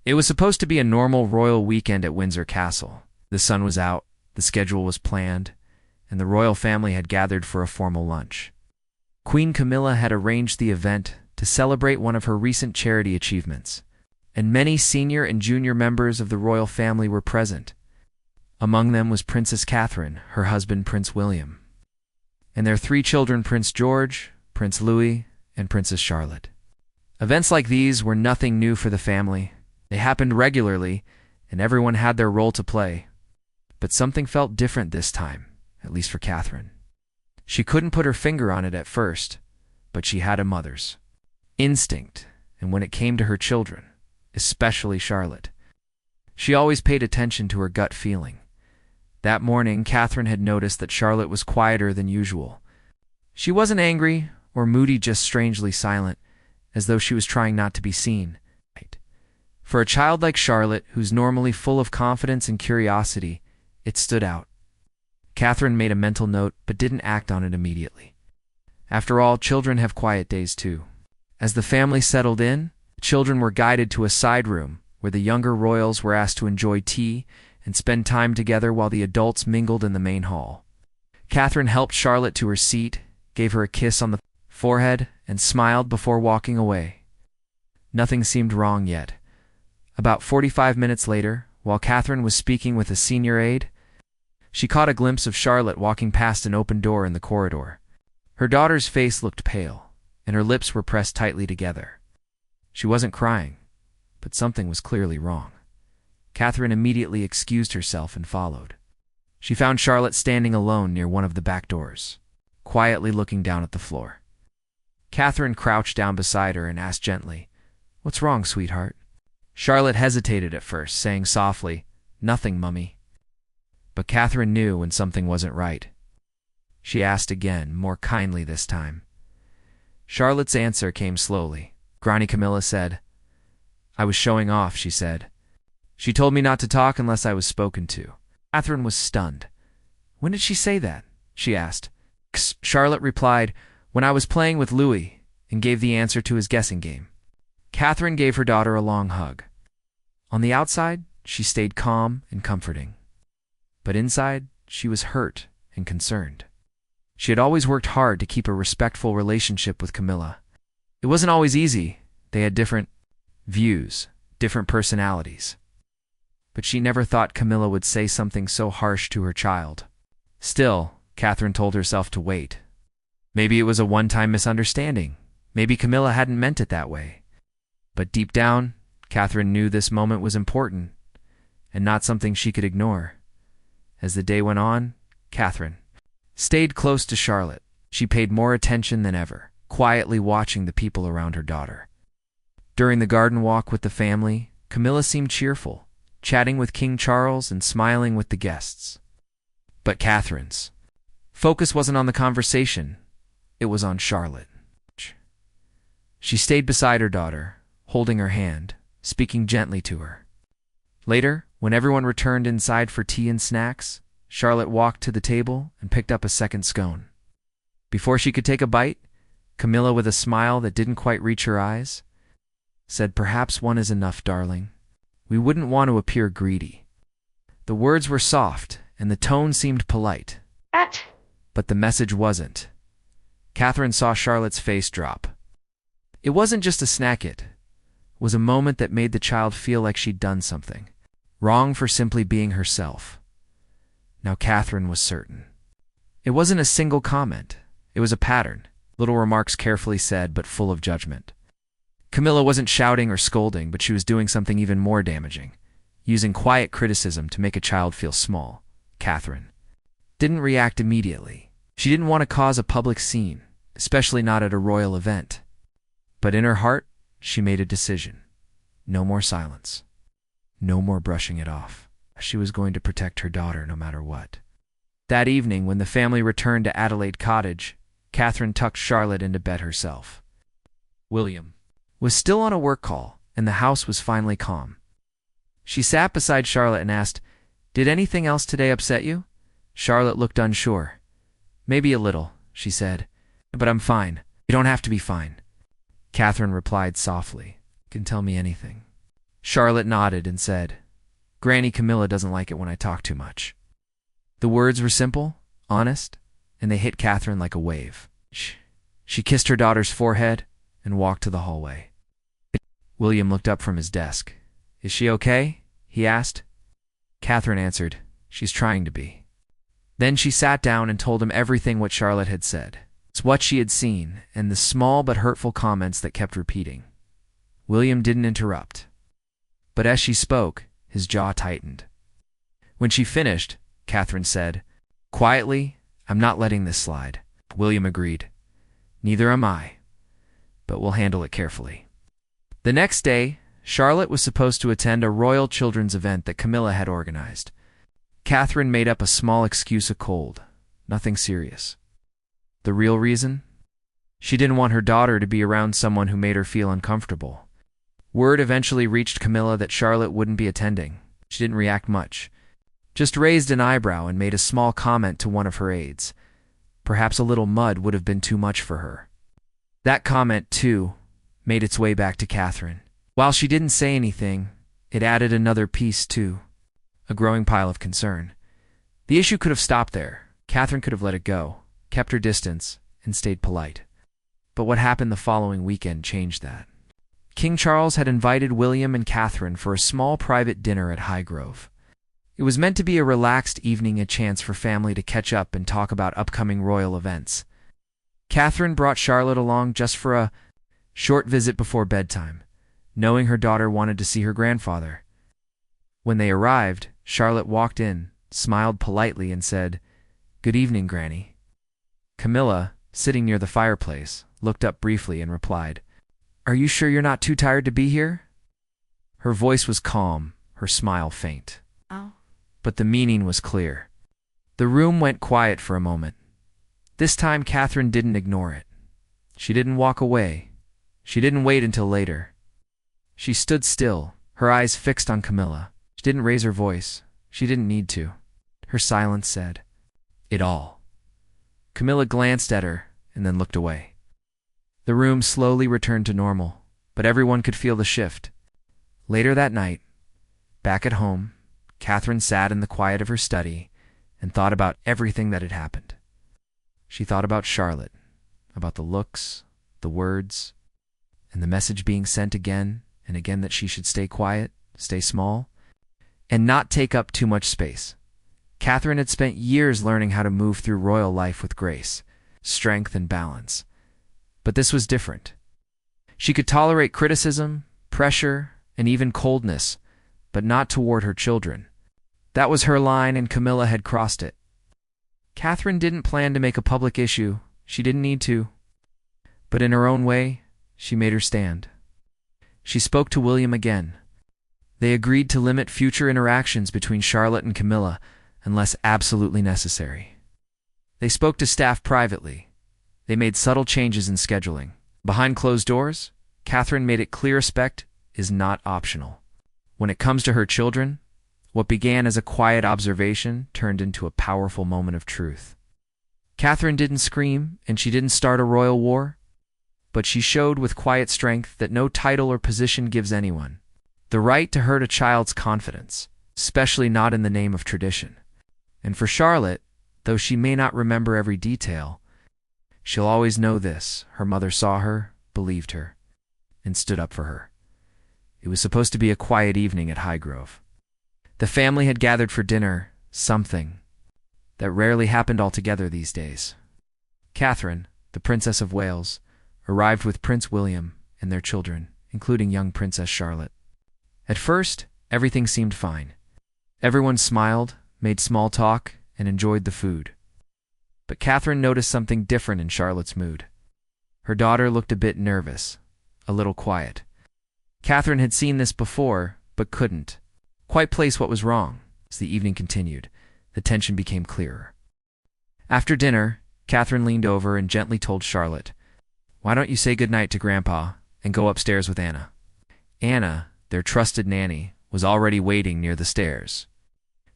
It was supposed to be a normal royal weekend at Windsor Castle. The sun was out, the schedule was planned, and the royal family had gathered for a formal lunch. Queen Camilla had arranged the event to celebrate one of her recent charity achievements, and many senior and junior members of the royal family were present. Among them was Princess Catherine, her husband Prince William, and their 3 children, Prince George, Prince Louis, and Princess Charlotte. Events like these were nothing new for the family. They happened regularly, and everyone had their role to play. But something felt different this time, at least for Catherine. She couldn't put her finger on it at first, but she had a mother's instinct, and when it came to her children, especially Charlotte, she always paid attention to her gut feeling. That morning, Catherine had noticed that Charlotte was quieter than usual. She wasn't angry or moody, just strangely silent, as though she was trying not to be seen. For a child like Charlotte, who's normally full of confidence and curiosity, it stood out. Catherine made a mental note, but didn't act on it immediately. After all, children have quiet days too. As the family settled in, the children were guided to a side room where the younger royals were asked to enjoy tea and spend time together while the adults mingled in the main hall. Catherine helped Charlotte to her seat, gave her a kiss on the forehead, and smiled before walking away. Nothing seemed wrong yet. About 45 minutes later, while Catherine was speaking with a senior aide, she caught a glimpse of Charlotte walking past an open door in the corridor. Her daughter's face looked pale, and her lips were pressed tightly together. She wasn't crying, but something was clearly wrong. Catherine immediately excused herself and followed. She found Charlotte standing alone near one of the back doors, quietly looking down at the floor. Catherine crouched down beside her and asked gently, "What's wrong, sweetheart?" Charlotte hesitated at first, saying softly, "Nothing, Mummy." But Catherine knew when something wasn't right. She asked again, more kindly this time. Charlotte's answer came slowly. Granny Camilla said, "I was showing off," she said. "She told me not to talk unless I was spoken to." Catherine was stunned. "When did she say that?" she asked. Charlotte replied, "When I was playing with Louis," and gave the answer to his guessing game. Catherine gave her daughter a long hug. On the outside, she stayed calm and comforting. But inside, she was hurt and concerned. She had always worked hard to keep a respectful relationship with Camilla. It wasn't always easy. They had different views, different personalities. But she never thought Camilla would say something so harsh to her child. Still, Catherine told herself to wait. Maybe it was a one-time misunderstanding. Maybe Camilla hadn't meant it that way. But deep down, Catherine knew this moment was important, and not something she could ignore. As the day went on, Catherine stayed close to Charlotte. She paid more attention than ever, quietly watching the people around her daughter. During the garden walk with the family, Camilla seemed cheerful, chatting with King Charles and smiling with the guests. But Catherine's focus wasn't on the conversation. It was on Charlotte. She stayed beside her daughter, holding her hand, speaking gently to her. Later, when everyone returned inside for tea and snacks, Charlotte walked to the table and picked up a second scone. Before she could take a bite, Camilla, with a smile that didn't quite reach her eyes, said, "Perhaps one is enough, darling. We wouldn't want to appear greedy." The words were soft, and the tone seemed polite. But the message wasn't. Catherine saw Charlotte's face drop. It wasn't just a snack, it was a moment that made the child feel like she'd done something wrong for simply being herself. Now Catherine was certain. It wasn't a single comment. It was a pattern, little remarks carefully said but full of judgment. Camilla wasn't shouting or scolding, but she was doing something even more damaging, using quiet criticism to make a child feel small. Catherine didn't react immediately. She didn't want to cause a public scene, especially not at a royal event. But in her heart, she made a decision. No more silence. No more brushing it off. She was going to protect her daughter no matter what. That evening, when the family returned to Adelaide Cottage, Catherine tucked Charlotte into bed herself. William was still on a work call, and the house was finally calm. She sat beside Charlotte and asked, "Did anything else today upset you?" Charlotte looked unsure. "Maybe a little," she said. "But I'm fine. You don't have to be fine." Catherine replied softly, "You can tell me anything." Charlotte nodded and said, "Granny Camilla doesn't like it when I talk too much." The words were simple, honest, and they hit Catherine like a wave. She kissed her daughter's forehead and walked to the hallway. William looked up from his desk. "Is she okay?" he asked. Catherine answered, "She's trying to be." Then she sat down and told him everything what Charlotte had said. It's what she had seen, and the small but hurtful comments that kept repeating. William didn't interrupt. But as she spoke, his jaw tightened. When she finished, Catherine said, "Quietly, I'm not letting this slide." William agreed. "Neither am I, but we'll handle it carefully." The next day, Charlotte was supposed to attend a royal children's event that Camilla had organized. Catherine made up a small excuse: a cold. Nothing serious. The real reason? She didn't want her daughter to be around someone who made her feel uncomfortable. Word eventually reached Camilla that Charlotte wouldn't be attending. She didn't react much. Just raised an eyebrow and made a small comment to one of her aides. Perhaps a little mud would have been too much for her. That comment, too, made its way back to Catherine. While she didn't say anything, it added another piece, too. A growing pile of concern. The issue could have stopped there. Catherine could have let it go, kept her distance, and stayed polite. But what happened the following weekend changed that. King Charles had invited William and Catherine for a small private dinner at Highgrove. It was meant to be a relaxed evening, a chance for family to catch up and talk about upcoming royal events. Catherine brought Charlotte along just for a short visit before bedtime, knowing her daughter wanted to see her grandfather. When they arrived, Charlotte walked in, smiled politely, and said, "Good evening, Granny." Camilla, sitting near the fireplace, looked up briefly and replied, "Are you sure you're not too tired to be here?" Her voice was calm, her smile faint. "Oh." But the meaning was clear. The room went quiet for a moment. This time Catherine didn't ignore it. She didn't walk away. She didn't wait until later. She stood still, her eyes fixed on Camilla. She didn't raise her voice. She didn't need to. Her silence said it all. Camilla glanced at her and then looked away. The room slowly returned to normal, but everyone could feel the shift. Later that night, back at home, Catherine sat in the quiet of her study and thought about everything that had happened. She thought about Charlotte, about the looks, the words, and the message being sent again and again that she should stay quiet, stay small, and not take up too much space. Catherine had spent years learning how to move through royal life with grace, strength, and balance. But this was different. She could tolerate criticism, pressure, and even coldness, but not toward her children. That was her line, and Camilla had crossed it. Catherine didn't plan to make a public issue. She didn't need to. But in her own way, she made her stand. She spoke to William again. They agreed to limit future interactions between Charlotte and Camilla unless absolutely necessary. They spoke to staff privately. They made subtle changes in scheduling. Behind closed doors, Catherine made it clear respect is not optional. When it comes to her children, what began as a quiet observation turned into a powerful moment of truth. Catherine didn't scream, and she didn't start a royal war, but she showed with quiet strength that no title or position gives anyone the right to hurt a child's confidence, especially not in the name of tradition. And for Charlotte, though she may not remember every detail, she'll always know this: her mother saw her, believed her, and stood up for her. It was supposed to be a quiet evening at Highgrove. The family had gathered for dinner, something that rarely happened altogether these days. Catherine, the Princess of Wales, arrived with Prince William and their children, including young Princess Charlotte. At first, everything seemed fine. Everyone smiled, made small talk, and enjoyed the food. But Catherine noticed something different in Charlotte's mood. Her daughter looked a bit nervous, a little quiet. Catherine had seen this before, but couldn't quite place what was wrong. As the evening continued, the tension became clearer. After dinner, Catherine leaned over and gently told Charlotte, "Why don't you say goodnight to Grandpa and go upstairs with Anna?" Anna, their trusted nanny, was already waiting near the stairs.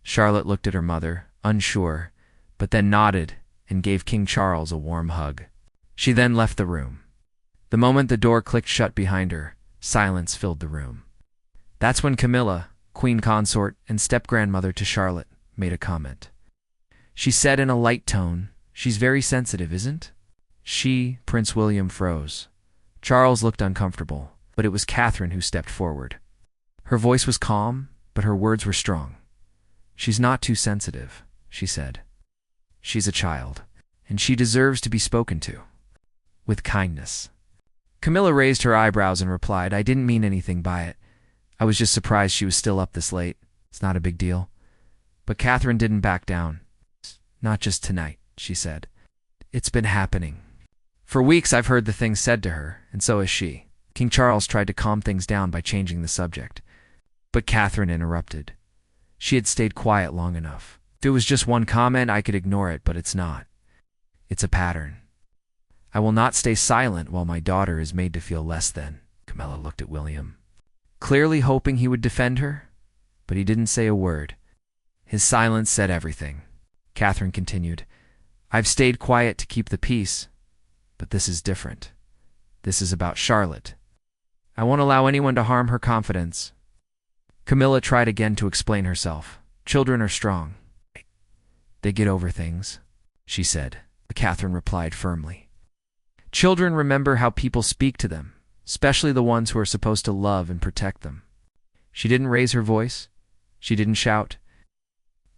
Charlotte looked at her mother, unsure, but then nodded and gave King Charles a warm hug. She then left the room. The moment the door clicked shut behind her, silence filled the room. That's when Camilla, queen consort and step-grandmother to Charlotte, made a comment. She said in a light tone, "She's very sensitive, isn't?" Prince William froze. Charles looked uncomfortable, but it was Catherine who stepped forward. Her voice was calm, but her words were strong. "She's not too sensitive," she said. "She's a child, and she deserves to be spoken to with kindness." Camilla raised her eyebrows and replied, "I didn't mean anything by it. I was just surprised she was still up this late. It's not a big deal." But Catherine didn't back down. "Not just tonight," she said. "It's been happening. For weeks I've heard the things said to her, and so has she." King Charles tried to calm things down by changing the subject. But Catherine interrupted. She had stayed quiet long enough. "If it was just one comment, I could ignore it, but it's not. It's a pattern. I will not stay silent while my daughter is made to feel less than." Camilla looked at William, clearly hoping he would defend her, but he didn't say a word. His silence said everything. Catherine continued, "I've stayed quiet to keep the peace, but this is different. This is about Charlotte. I won't allow anyone to harm her confidence." Camilla tried again to explain herself. "Children are strong. They get over things," she said. But Catherine replied firmly. "Children remember how people speak to them, especially the ones who are supposed to love and protect them." She didn't raise her voice. She didn't shout.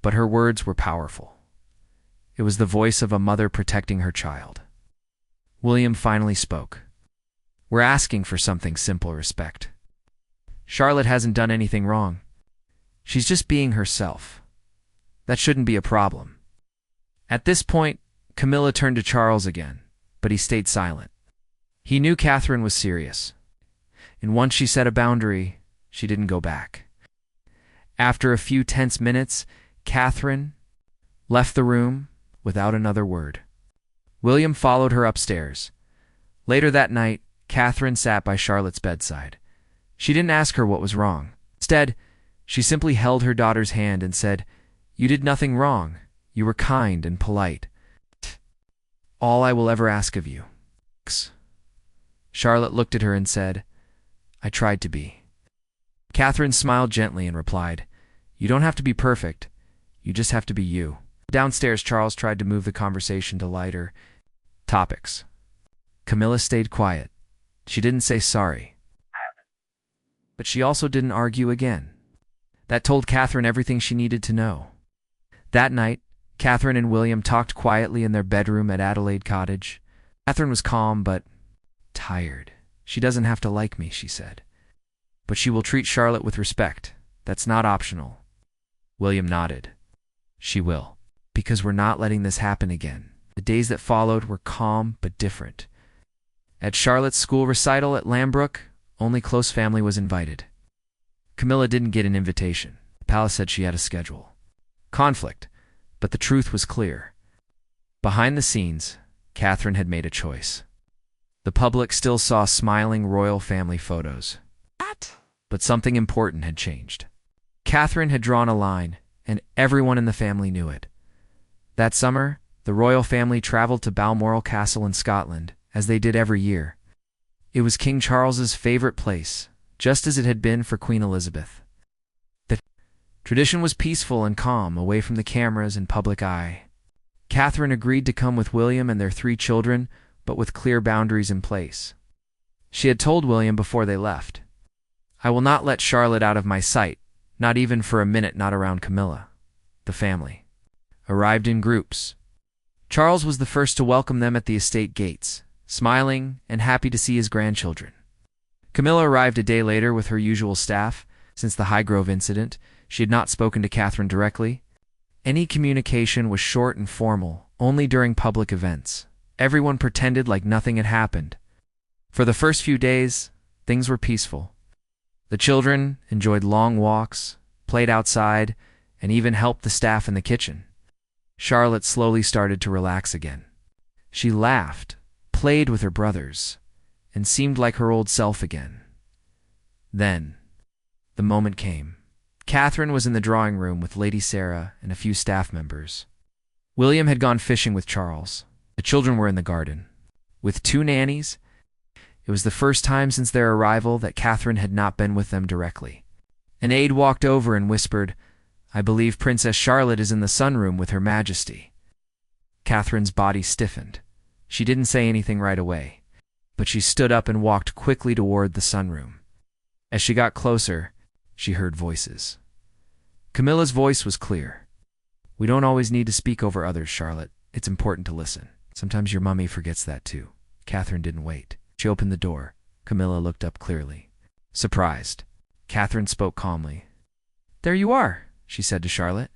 But her words were powerful. It was the voice of a mother protecting her child. William finally spoke. "We're asking for something simple: respect. Charlotte hasn't done anything wrong. She's just being herself. That shouldn't be a problem." At this point, Camilla turned to Charles again, but he stayed silent. He knew Catherine was serious, and once she set a boundary, she didn't go back. After a few tense minutes, Catherine left the room without another word. William followed her upstairs. Later that night, Catherine sat by Charlotte's bedside. She didn't ask her what was wrong. Instead, she simply held her daughter's hand and said, "You did nothing wrong. You were kind and polite. All I will ever ask of you." Charlotte looked at her and said, "I tried to be." Catherine smiled gently and replied, "You don't have to be perfect. You just have to be you." Downstairs, Charles tried to move the conversation to lighter topics. Camilla stayed quiet. She didn't say sorry, but she also didn't argue again. That told Catherine everything she needed to know. That night, Catherine and William talked quietly in their bedroom at Adelaide Cottage. Catherine was calm but tired. "She doesn't have to like me," she said. "But she will treat Charlotte with respect. That's not optional." William nodded. "She will. Because we're not letting this happen again." The days that followed were calm but different. At Charlotte's school recital at Lambrook, only close family was invited. Camilla didn't get an invitation. The palace said she had a schedule. Conflict, but the truth was clear. Behind the scenes, Catherine had made a choice. The public still saw smiling royal family photos. But something important had changed. Catherine had drawn a line, and everyone in the family knew it. That summer, the royal family traveled to Balmoral Castle in Scotland, as they did every year. It was King Charles's favorite place, just as it had been for Queen Elizabeth. The tradition was peaceful and calm, away from the cameras and public eye. Catherine agreed to come with William and their 3 children, but with clear boundaries in place. She had told William before they left, "I will not let Charlotte out of my sight, not even for a minute, not around Camilla." The family arrived in groups. Charles was the first to welcome them at the estate gates, smiling and happy to see his grandchildren. Camilla arrived a day later with her usual staff. Since the Highgrove incident, she had not spoken to Catherine directly. Any communication was short and formal, only during public events. Everyone pretended like nothing had happened. For the first few days, things were peaceful. The children enjoyed long walks, played outside, and even helped the staff in the kitchen. Charlotte slowly started to relax again. She laughed, played with her brothers, and seemed like her old self again. Then, the moment came. Catherine was in the drawing room with Lady Sarah and a few staff members. William had gone fishing with Charles. The children were in the garden. With 2 nannies, it was the first time since their arrival that Catherine had not been with them directly. An aide walked over and whispered, "I believe Princess Charlotte is in the sunroom with Her Majesty." Catherine's body stiffened. She didn't say anything right away, but she stood up and walked quickly toward the sunroom. As she got closer, she heard voices. Camilla's voice was clear. "We don't always need to speak over others, Charlotte. It's important to listen. Sometimes your mummy forgets that too." Catherine didn't wait. She opened the door. Camilla looked up clearly. Surprised, Catherine spoke calmly. "There you are," she said to Charlotte.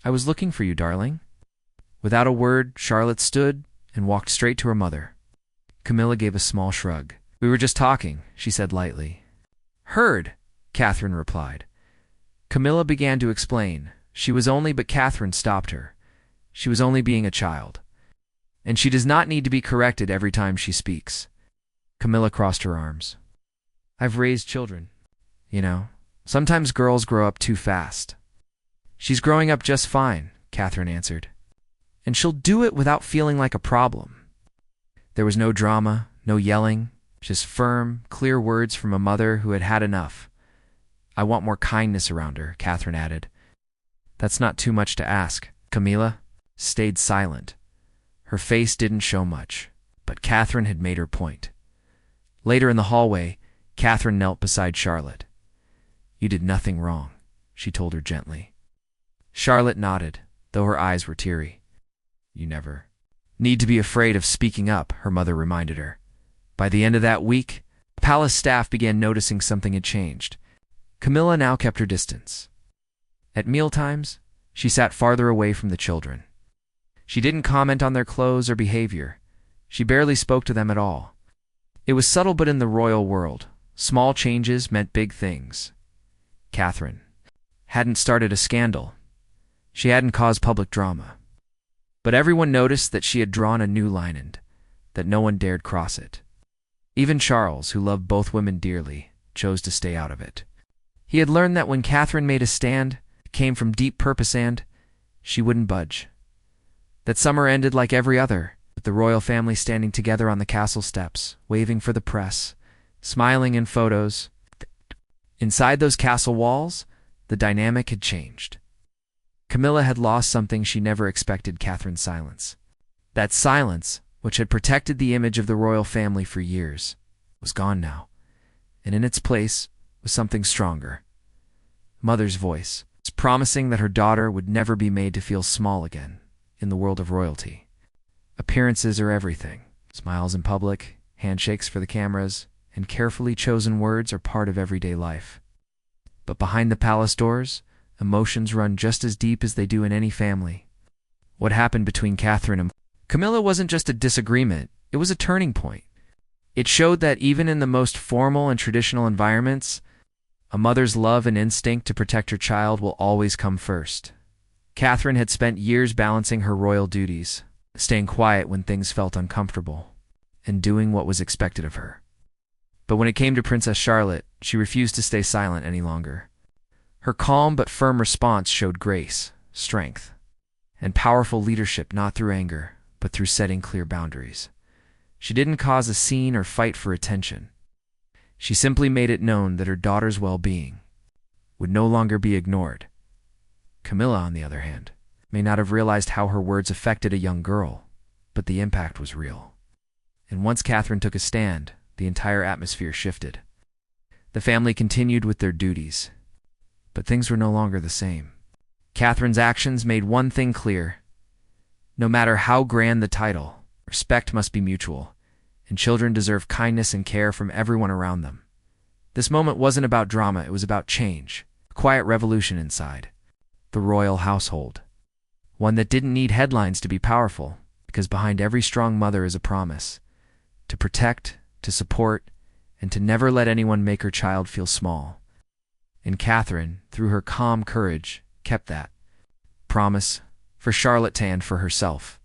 "I was looking for you, darling." Without a word, Charlotte stood and walked straight to her mother. Camilla gave a small shrug. "We were just talking," she said lightly. "Heard," Catherine replied. Camilla began to explain. But Catherine stopped her. She was only being a child. And she does not need to be corrected every time she speaks. Camilla crossed her arms. "I've raised children. You know, sometimes girls grow up too fast." "She's growing up just fine," Catherine answered. "And she'll do it without feeling like a problem." There was no drama, no yelling, just firm, clear words from a mother who had had enough. "I want more kindness around her," Catherine added. "That's not too much to ask." Camilla stayed silent. Her face didn't show much, but Catherine had made her point. Later in the hallway, Catherine knelt beside Charlotte. "You did nothing wrong," she told her gently. Charlotte nodded, though her eyes were teary. "You never need to be afraid of speaking up," her mother reminded her. By the end of that week, palace staff began noticing something had changed. Camilla now kept her distance. At mealtimes, she sat farther away from the children. She didn't comment on their clothes or behavior. She barely spoke to them at all. It was subtle, but in the royal world, small changes meant big things. Catherine hadn't started a scandal. She hadn't caused public drama. But everyone noticed that she had drawn a new line and that no one dared cross it. Even Charles, who loved both women dearly, chose to stay out of it. He had learned that when Catherine made a stand, it came from deep purpose and she wouldn't budge. That summer ended like every other, with the royal family standing together on the castle steps, waving for the press, smiling in photos. Inside those castle walls, the dynamic had changed. Camilla had lost something she never expected: Catherine's silence. That silence, which had protected the image of the royal family for years, was gone now, and in its place was something stronger. Mother's voice, promising that her daughter would never be made to feel small again in the world of royalty. Appearances are everything. Smiles in public, handshakes for the cameras, and carefully chosen words are part of everyday life. But behind the palace doors, emotions run just as deep as they do in any family. What happened between Catherine and Camilla wasn't just a disagreement, it was a turning point. It showed that even in the most formal and traditional environments, a mother's love and instinct to protect her child will always come first. Catherine had spent years balancing her royal duties, staying quiet when things felt uncomfortable, and doing what was expected of her. But when it came to Princess Charlotte, she refused to stay silent any longer. Her calm but firm response showed grace, strength, and powerful leadership, not through anger, but through setting clear boundaries. She didn't cause a scene or fight for attention. She simply made it known that her daughter's well-being would no longer be ignored. Camilla, on the other hand, may not have realized how her words affected a young girl, but the impact was real. And once Catherine took a stand, the entire atmosphere shifted. The family continued with their duties, but things were no longer the same. Catherine's actions made one thing clear: no matter how grand the title, respect must be mutual, and children deserve kindness and care from everyone around them. This moment wasn't about drama, it was about change, a quiet revolution inside the royal household. One that didn't need headlines to be powerful, because behind every strong mother is a promise to protect, to support, and to never let anyone make her child feel small. And Catherine, through her calm courage, kept that promise for Charlotte and for herself.